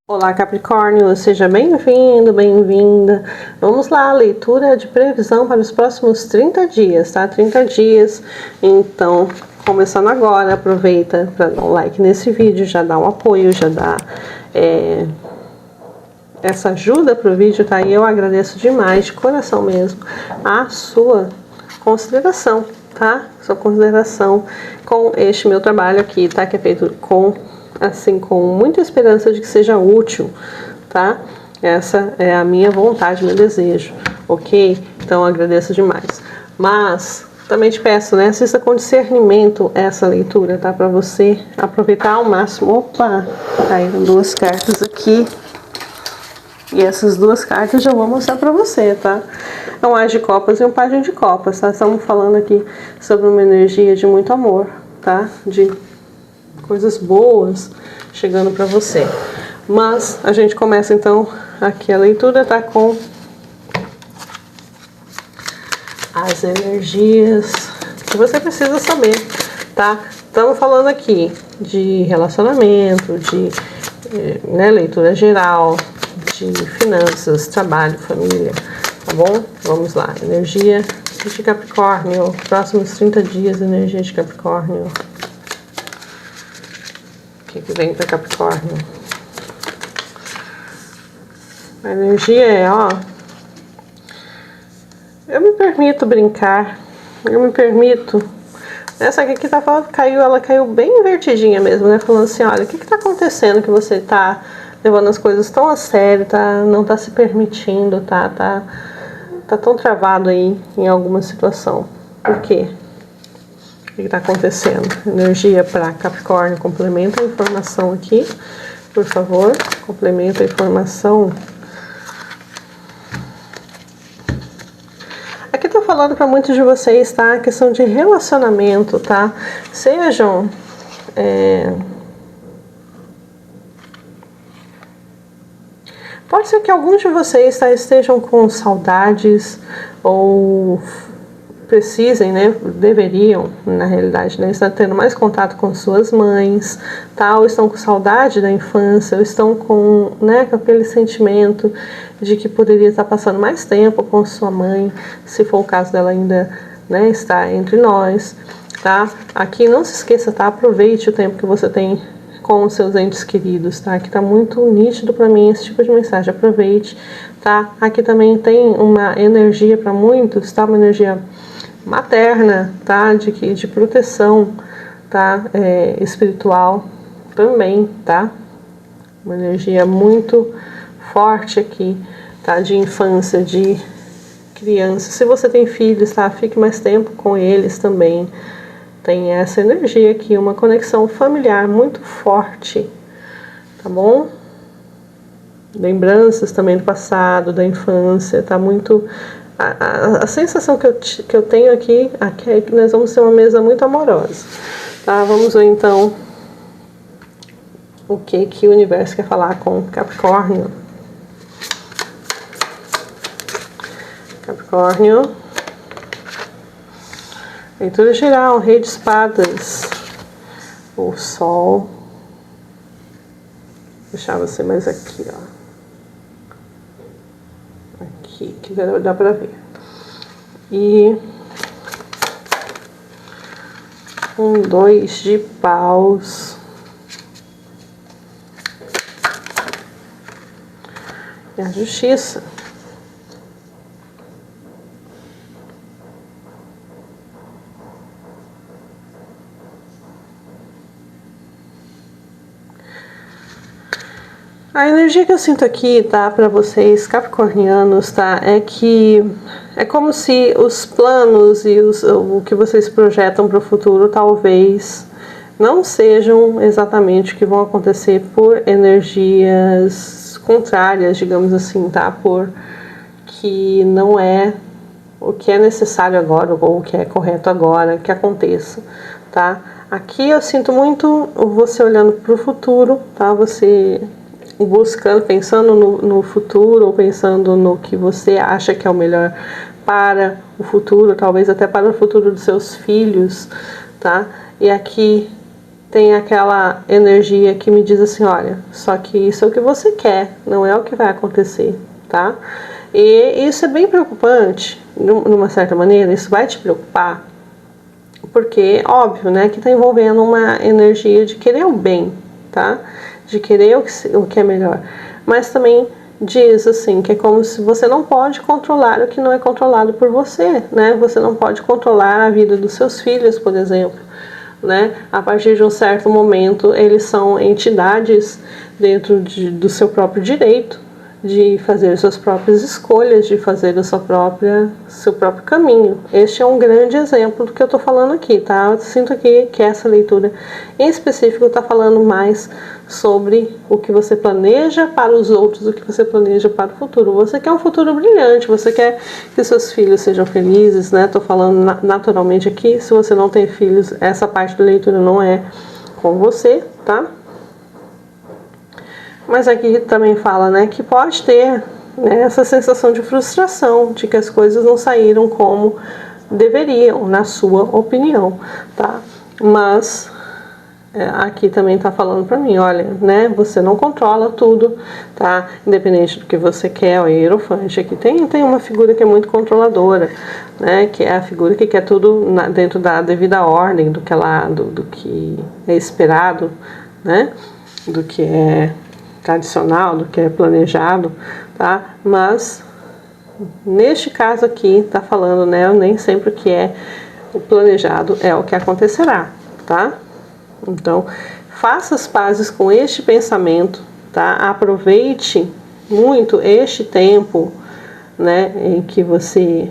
Olá, Capricórnio, seja bem-vindo, bem-vinda. Vamos lá, leitura de previsão para os próximos 30 dias, tá? 30 dias. Então, começando agora, aproveita para dar um like nesse vídeo, já dá um apoio, já dá essa ajuda pro vídeo, tá? E eu agradeço demais, de coração mesmo, a sua consideração, tá? Sua consideração com este meu trabalho aqui, tá? Que é feito com muita esperança de que seja útil, tá? Essa é a minha vontade, meu desejo, ok? Então agradeço demais. Mas também te peço, né? Assista com discernimento essa leitura, tá? Para você aproveitar ao máximo. Opa! Caíram duas cartas aqui. E essas duas cartas eu vou mostrar para você, tá? É um As de Copas e um Pajem de Copas, tá? Estamos falando aqui sobre uma energia de muito amor, tá? De coisas boas chegando para você. Mas a gente começa então aqui a leitura, tá? Com as energias que você precisa saber, tá? Estamos falando aqui de relacionamento, de leitura geral, de finanças, trabalho, família, tá bom? Vamos lá, energia de Capricórnio, próximos 30 dias, energia de Capricórnio. O que vem para Capricórnio? A energia é, ó, eu me permito brincar, eu me permito. Essa aqui tá falando, ela caiu bem invertidinha mesmo, né? Falando assim, olha, o que tá acontecendo que você tá levando as coisas tão a sério, tá? Não tá se permitindo, tá tão travado aí em alguma situação. Por quê? O que está acontecendo? Energia para Capricórnio, complementa a informação aqui, por favor. Complementa a informação. Aqui está falando para muitos de vocês, tá? A questão de relacionamento, tá? Sejam pode ser que alguns de vocês, tá, estejam com saudades ou precisem, né, deveriam, na realidade, né, estar tendo mais contato com suas mães, tá, ou estão com saudade da infância, ou estão com, né, com aquele sentimento de que poderia estar passando mais tempo com sua mãe, se for o caso dela ainda, né, estar entre nós, tá. Aqui não se esqueça, tá, aproveite o tempo que você tem com os seus entes queridos, tá, aqui tá muito nítido para mim esse tipo de mensagem, aproveite, tá. Aqui também tem uma energia para muitos, tá, uma energia materna, tá? De proteção, tá? Espiritual também, tá? Uma energia muito forte aqui, tá? De infância, de criança. Se você tem filhos, tá? Fique mais tempo com eles também. Tem essa energia aqui, uma conexão familiar muito forte, tá bom? Lembranças também do passado, da infância, tá muito... A sensação que eu tenho aqui é que nós vamos ter uma mesa muito amorosa, tá? Vamos ver então o que o universo quer falar com Capricórnio. Capricórnio, leitura geral, Rei de Espadas, o Sol. Vou deixar você mais aqui, ó. Aqui, que dá pra ver. E um 2 de paus. E a justiça. A energia que eu sinto aqui, tá, para vocês capricornianos, tá, é que é como se os planos e o que vocês projetam para o futuro talvez não sejam exatamente o que vão acontecer por energias contrárias, digamos assim, tá, por que não é o que é necessário agora ou o que é correto agora que aconteça, tá. Aqui eu sinto muito você olhando para o futuro, tá, você buscando, pensando no futuro, ou pensando no que você acha que é o melhor para o futuro, talvez até para o futuro dos seus filhos, tá? E aqui tem aquela energia que me diz assim, olha, só que isso é o que você quer, não é o que vai acontecer, tá? E isso é bem preocupante, de uma certa maneira, isso vai te preocupar, porque, óbvio, né, que está envolvendo uma energia de querer o bem, tá? De querer o que é melhor. Mas também diz assim, que é como se você não pode controlar o que não é controlado por você, né? Você não pode controlar a vida dos seus filhos, por exemplo, né? A partir de um certo momento, eles são entidades dentro do seu próprio direito, de fazer suas próprias escolhas, de fazer o seu próprio caminho. Este é um grande exemplo do que eu estou falando aqui, tá? Eu sinto aqui que essa leitura em específico está falando mais sobre o que você planeja para os outros, o que você planeja para o futuro. Você quer um futuro brilhante, você quer que seus filhos sejam felizes, né? Estou falando naturalmente aqui, se você não tem filhos, essa parte da leitura não é com você, tá? Mas aqui também fala, né, que pode ter, né, essa sensação de frustração, de que as coisas não saíram como deveriam, na sua opinião, tá? Mas aqui também tá falando para mim, olha, né, você não controla tudo, tá? Independente do que você quer, o Hierofante aqui tem uma figura que é muito controladora, né, que é a figura que quer tudo dentro da devida ordem, do que é esperado, né, do que é tradicional, do que é planejado, tá? Mas neste caso aqui tá falando, né, nem sempre o que é o planejado é o que acontecerá, tá? Então, faça as pazes com este pensamento, tá? Aproveite muito este tempo, né, em que você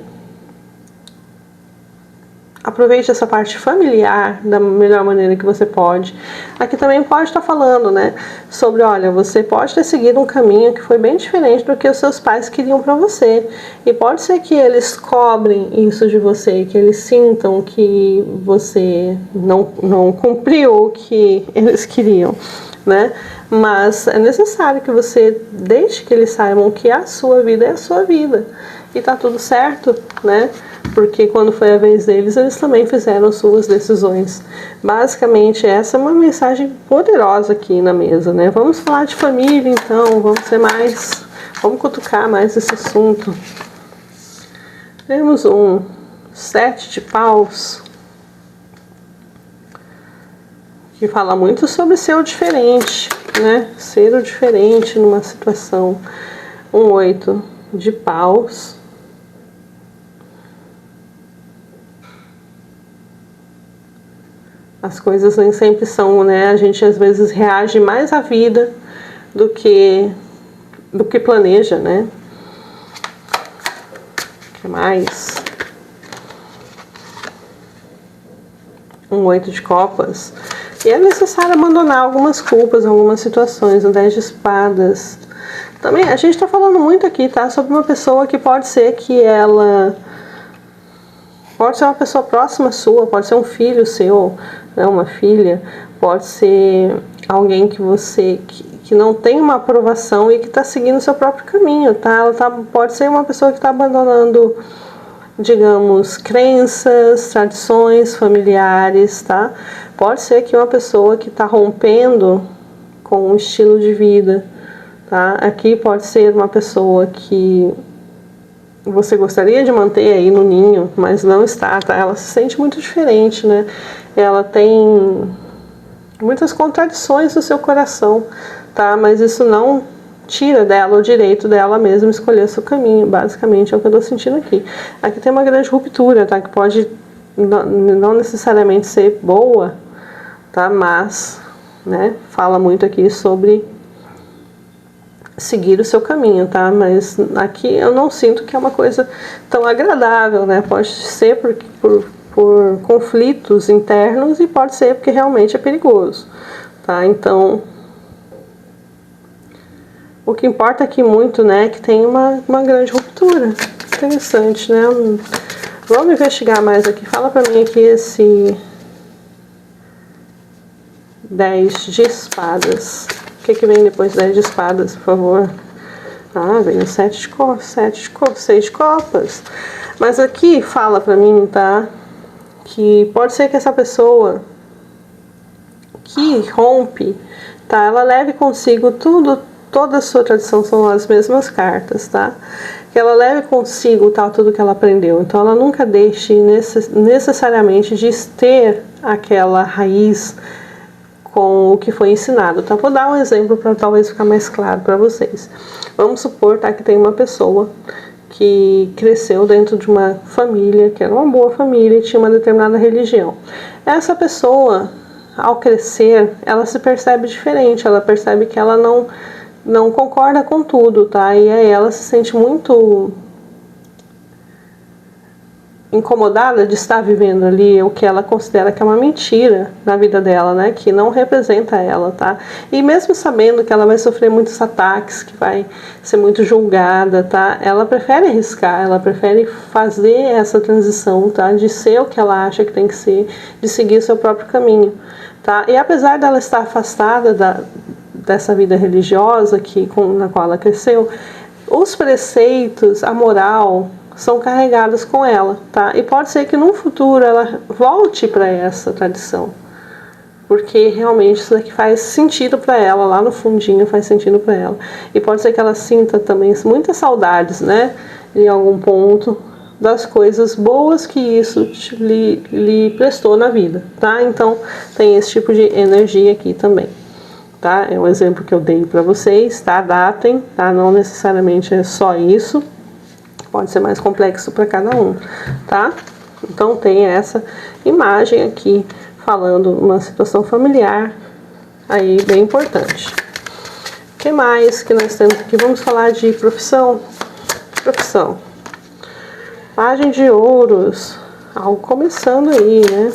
aproveite essa parte familiar da melhor maneira que você pode. Aqui também pode estar falando, né, sobre, olha, você pode ter seguido um caminho que foi bem diferente do que os seus pais queriam para você. E pode ser que eles cobrem isso de você, que eles sintam que você não cumpriu o que eles queriam, né? Mas é necessário que você deixe que eles saibam que a sua vida é a sua vida. E tá tudo certo, né? Porque quando foi a vez deles, eles também fizeram suas decisões. Basicamente, essa é uma mensagem poderosa aqui na mesa, né? Vamos falar de família, então, vamos cutucar mais esse assunto. Temos um 7 de paus, que fala muito sobre ser o diferente, né? Ser o diferente numa situação. Um 8 de paus. As coisas nem sempre são, né? A gente às vezes reage mais à vida do que planeja, né? O que mais? Um 8 de copas. E é necessário abandonar algumas culpas, algumas situações. Um 10 de espadas. Também a gente está falando muito aqui, tá? Sobre uma pessoa que pode ser que ela... Pode ser uma pessoa próxima sua, pode ser um filho seu, né, uma filha, pode ser alguém que não tem uma aprovação e que está seguindo o seu próprio caminho, tá? Pode ser uma pessoa que está abandonando, digamos, crenças, tradições familiares, tá? Pode ser que uma pessoa que está rompendo com um estilo de vida, tá? Aqui pode ser uma pessoa que você gostaria de manter aí no ninho, mas não está, tá? Ela se sente muito diferente, né? Ela tem muitas contradições no seu coração, tá? Mas isso não tira dela o direito dela mesma escolher seu caminho. Basicamente é o que eu tô sentindo aqui. Aqui tem uma grande ruptura, tá? Que pode não necessariamente ser boa, tá? Mas, né? Fala muito aqui sobre seguir o seu caminho, tá? Mas aqui eu não sinto que é uma coisa tão agradável, né? Pode ser por conflitos internos e pode ser porque realmente é perigoso, tá? Então, o que importa aqui muito, né, é que tem uma grande ruptura. Interessante, né? Vamos investigar mais aqui. Fala pra mim aqui esse 10 de espadas. O que vem depois de 10 de espadas, por favor? Ah, vem o 7 de copas, 6 de copas. Mas aqui fala pra mim, tá? Que pode ser que essa pessoa que rompe, tá? Ela leve consigo toda a sua tradição, são as mesmas cartas, tá? Que ela leve consigo, tá, tudo que ela aprendeu. Então ela nunca deixe necessariamente de ter aquela raiz com o que foi ensinado, tá? Vou dar um exemplo para talvez ficar mais claro para vocês. Vamos supor, tá, que tem uma pessoa que cresceu dentro de uma família, que era uma boa família e tinha uma determinada religião. Essa pessoa, ao crescer, ela se percebe diferente, ela percebe que ela não concorda com tudo, tá? E aí ela se sente muito incomodada de estar vivendo ali o que ela considera que é uma mentira na vida dela, né? Que não representa ela, tá? E mesmo sabendo que ela vai sofrer muitos ataques, que vai ser muito julgada, tá? Ela prefere arriscar, ela prefere fazer essa transição, tá? De ser o que ela acha que tem que ser, de seguir o seu próprio caminho, tá? E apesar dela estar afastada dessa vida religiosa na qual ela cresceu, os preceitos, a moral, são carregados com ela, tá? E pode ser que no futuro ela volte para essa tradição, porque realmente isso daqui faz sentido para ela, lá no fundinho faz sentido para ela. E pode ser que ela sinta também muitas saudades, né? Em algum ponto, das coisas boas que isso lhe prestou na vida, tá? Então tem esse tipo de energia aqui também, tá? É um exemplo que eu dei para vocês, tá? Datem, tá? Não necessariamente é só isso. Pode ser mais complexo para cada um, tá? Então tem essa imagem aqui falando uma situação familiar aí bem importante. O que mais que nós temos aqui? Vamos falar de profissão. Profissão. Página de ouros. Algo começando aí, né?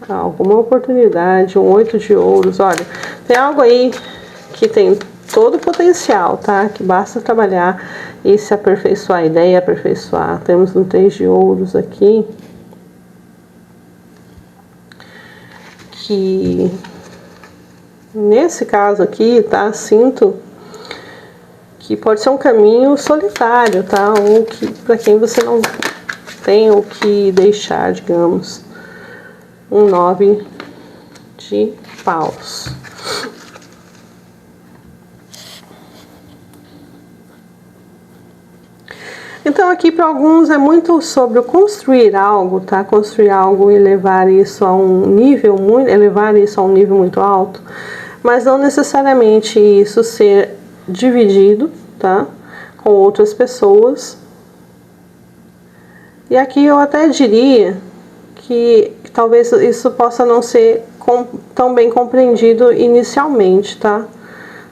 Alguma oportunidade, um 8 de ouros. Olha, tem algo aí que tem todo o potencial, tá? Que basta trabalhar e se aperfeiçoar, a ideia é aperfeiçoar. Temos um 3 de ouros aqui, que nesse caso aqui, tá? Sinto que pode ser um caminho solitário, tá? Ou que para quem você não tem o que deixar, digamos. Um 9 de paus. Então aqui para alguns é muito sobre construir algo, tá? Construir algo e levar isso a um nível muito alto, mas não necessariamente isso ser dividido, tá? Com outras pessoas. E aqui eu até diria que talvez isso possa não ser tão bem compreendido inicialmente, tá?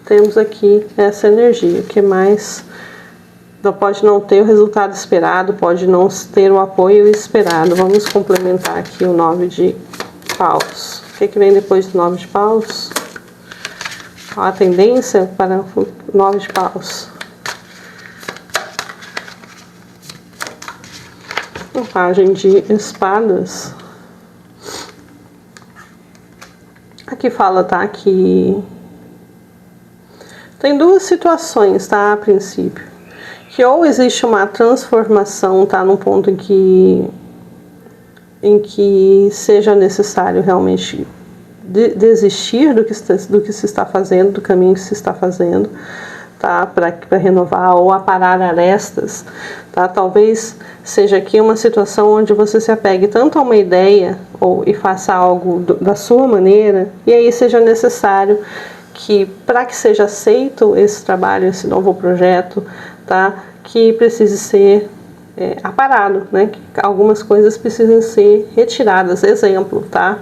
Temos aqui essa energia, que mais pode não ter o resultado esperado, pode não ter o apoio esperado. Vamos complementar aqui o 9 de paus. O que vem depois do 9 de paus? A tendência para o 9 de paus. Uma página de espadas. Aqui fala, tá, que tem duas situações, tá, a princípio. Que ou existe uma transformação, tá, num ponto em que seja necessário realmente desistir do que se está fazendo, do caminho que se está fazendo, tá, para renovar ou aparar arestas, tá? Talvez seja aqui uma situação onde você se apegue tanto a uma ideia e faça algo da sua maneira, e aí seja necessário que, para que seja aceito esse trabalho, esse novo projeto, tá, que precise ser aparado, né, que algumas coisas precisam ser retiradas. Exemplo, tá?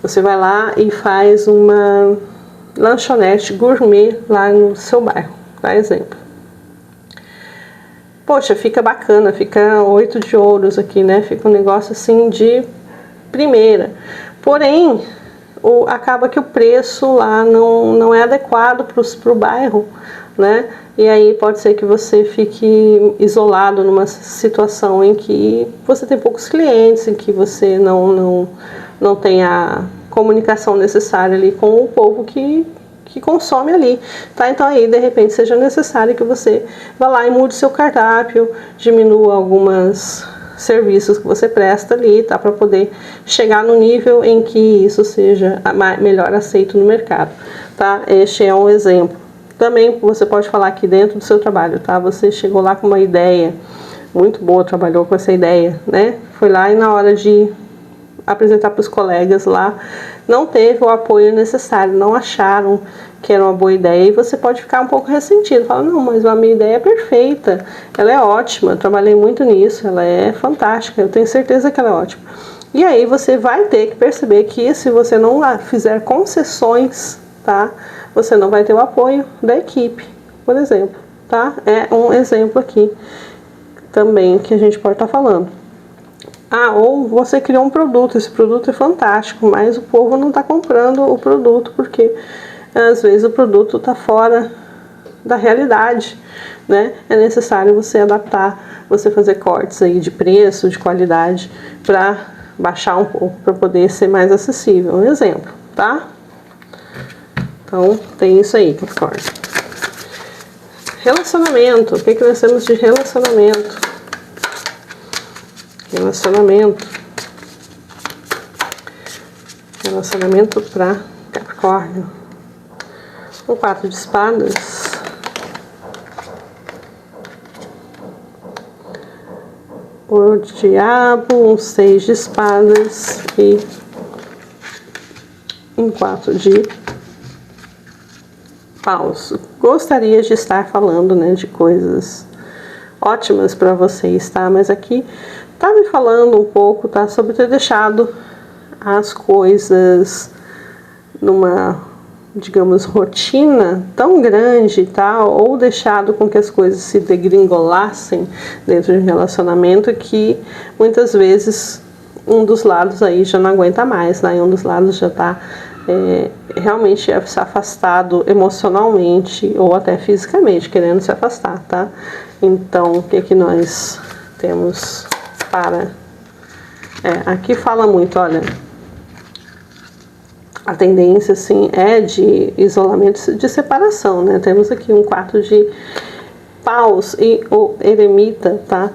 Você vai lá e faz uma lanchonete gourmet lá no seu bairro, tá? Exemplo. Poxa, fica bacana, fica 8 de ouros aqui, né? Fica um negócio assim de primeira. Porém, acaba que o preço lá não é adequado para o bairro, né? E aí pode ser que você fique isolado numa situação em que você tem poucos clientes, em que você não tem a comunicação necessária ali com o povo que consome ali, tá? Então aí de repente seja necessário que você vá lá e mude seu cardápio, diminua algumas serviços que você presta ali, tá? Para poder chegar no nível em que isso seja melhor aceito no mercado, tá? Este é um exemplo. Também você pode falar aqui dentro do seu trabalho, tá? Você chegou lá com uma ideia muito boa, trabalhou com essa ideia, né? Foi lá e na hora de apresentar para os colegas lá, não teve o apoio necessário, não acharam que era uma boa ideia, e você pode ficar um pouco ressentido, fala, não, mas a minha ideia é perfeita, ela é ótima, eu trabalhei muito nisso, ela é fantástica, eu tenho certeza que ela é ótima. E aí você vai ter que perceber que se você não fizer concessões, tá, você não vai ter o apoio da equipe, por exemplo, tá? É um exemplo aqui também que a gente pode estar falando. Ou você criou um produto, esse produto é fantástico, mas o povo não está comprando o produto porque às vezes o produto está fora da realidade, né? É necessário você adaptar, você fazer cortes aí de preço, de qualidade, para baixar um pouco, para poder ser mais acessível. Um exemplo, tá? Então, tem isso aí, Capricórnio. Relacionamento. O que nós temos de relacionamento? Relacionamento para Capricórnio. Um 4 de espadas. O diabo, um 6 de espadas e um 4 de paus. Gostaria de estar falando, né, de coisas ótimas para vocês, tá? Mas aqui tá me falando um pouco, tá, sobre ter deixado as coisas numa, digamos, rotina tão grande, tá? Ou deixado com que as coisas se degringolassem dentro de um relacionamento que muitas vezes um dos lados aí já não aguenta mais, né? E um dos lados já tá realmente se afastado emocionalmente ou até fisicamente, querendo se afastar, tá? Então, o que nós temos para... aqui fala muito, olha, a tendência, assim, é de isolamento, de separação, né? Temos aqui um 4 de paus e o eremita, tá?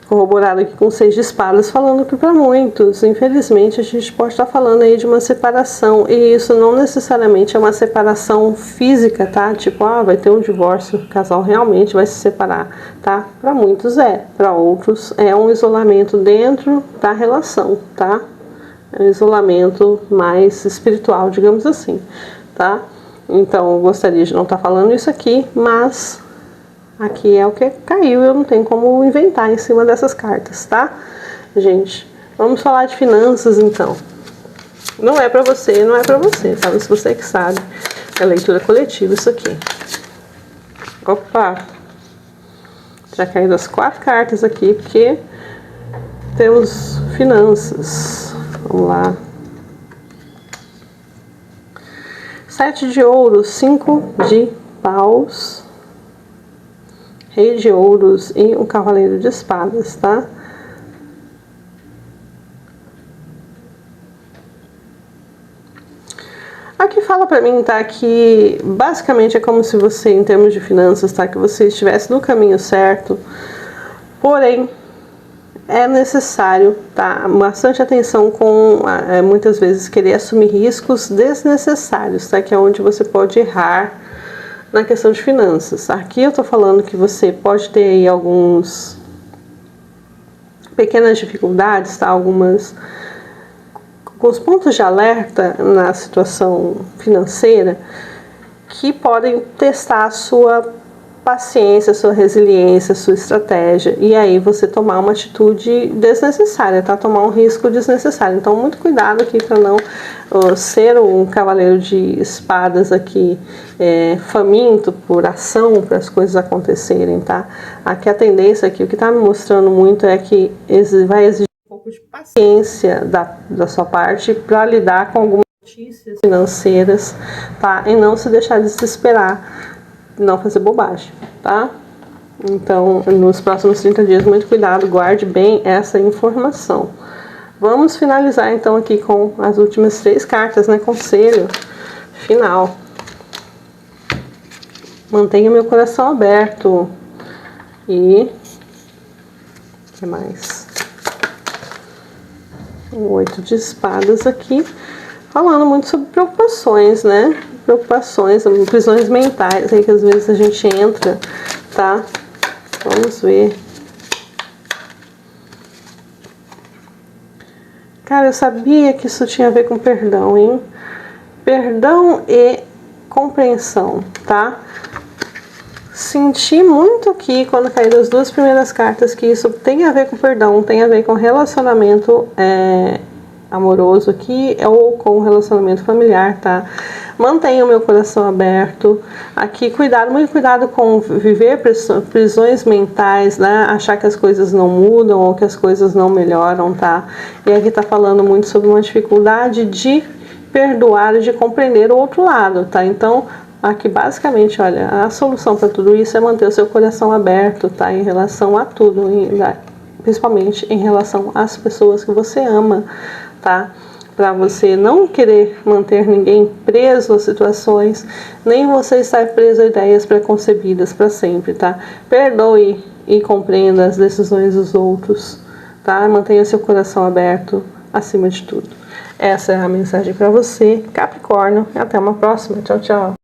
Corroborado aqui com 6 de espadas, falando que para muitos, infelizmente, a gente pode estar falando aí de uma separação, e isso não necessariamente é uma separação física, tá? Tipo, vai ter um divórcio, o casal realmente vai se separar, tá? Para muitos para outros é um isolamento dentro da relação, tá? É um isolamento mais espiritual, digamos assim, tá? Então, eu gostaria de não estar falando isso aqui, mas aqui é o que caiu, eu não tenho como inventar em cima dessas cartas, tá? Gente, vamos falar de finanças, então. Não é pra você, não é pra você, tá? Se você que sabe, é leitura coletiva isso aqui. Opa! Já caíram as 4 cartas aqui, porque temos finanças. Vamos lá. 7 de ouros, 5 de paus, Rei de ouros e um cavaleiro de espadas, tá? Aqui fala pra mim, tá, que basicamente é como se você, em termos de finanças, tá, que você estivesse no caminho certo, porém é necessário, tá, bastante atenção com muitas vezes querer assumir riscos desnecessários, tá, que é onde você pode errar na questão de finanças. Aqui eu tô falando que você pode ter aí alguns pequenas dificuldades, tá, alguns pontos de alerta na situação financeira que podem testar a sua paciência, sua resiliência, sua estratégia, e aí você tomar uma atitude desnecessária, tá? Tomar um risco desnecessário. Então, muito cuidado aqui para não ser um cavaleiro de espadas aqui faminto por ação, para as coisas acontecerem, tá? Aqui a tendência aqui, o que está me mostrando muito é que vai exigir um pouco de paciência da sua parte para lidar com algumas notícias financeiras, tá? E não se deixar desesperar, não fazer bobagem, tá? Então, nos próximos 30 dias, muito cuidado, guarde bem essa informação. Vamos finalizar então aqui com as últimas 3 cartas, né? Conselho final. Mantenha meu coração aberto e que mais? O 8 de espadas aqui, falando muito sobre preocupações, né? Preocupações, prisões mentais aí que às vezes a gente entra, tá? Vamos ver. Cara, eu sabia que isso tinha a ver com perdão, hein? Perdão e compreensão, tá? Senti muito aqui, quando caíram as duas primeiras cartas, que isso tem a ver com perdão, tem a ver com relacionamento amoroso aqui, ou com relacionamento familiar, tá? Mantenha o meu coração aberto. Aqui, cuidado, muito cuidado com viver prisões mentais, né? Achar que as coisas não mudam ou que as coisas não melhoram, tá? E aqui tá falando muito sobre uma dificuldade de perdoar e de compreender o outro lado, tá? Então, aqui basicamente, olha, a solução para tudo isso é manter o seu coração aberto, tá? Em relação a tudo, principalmente em relação às pessoas que você ama, tá? Para você não querer manter ninguém preso a situações, nem você estar preso a ideias preconcebidas para sempre, tá? Perdoe e compreenda as decisões dos outros, tá? Mantenha seu coração aberto acima de tudo. Essa é a mensagem para você, Capricórnio. Até uma próxima. Tchau, tchau.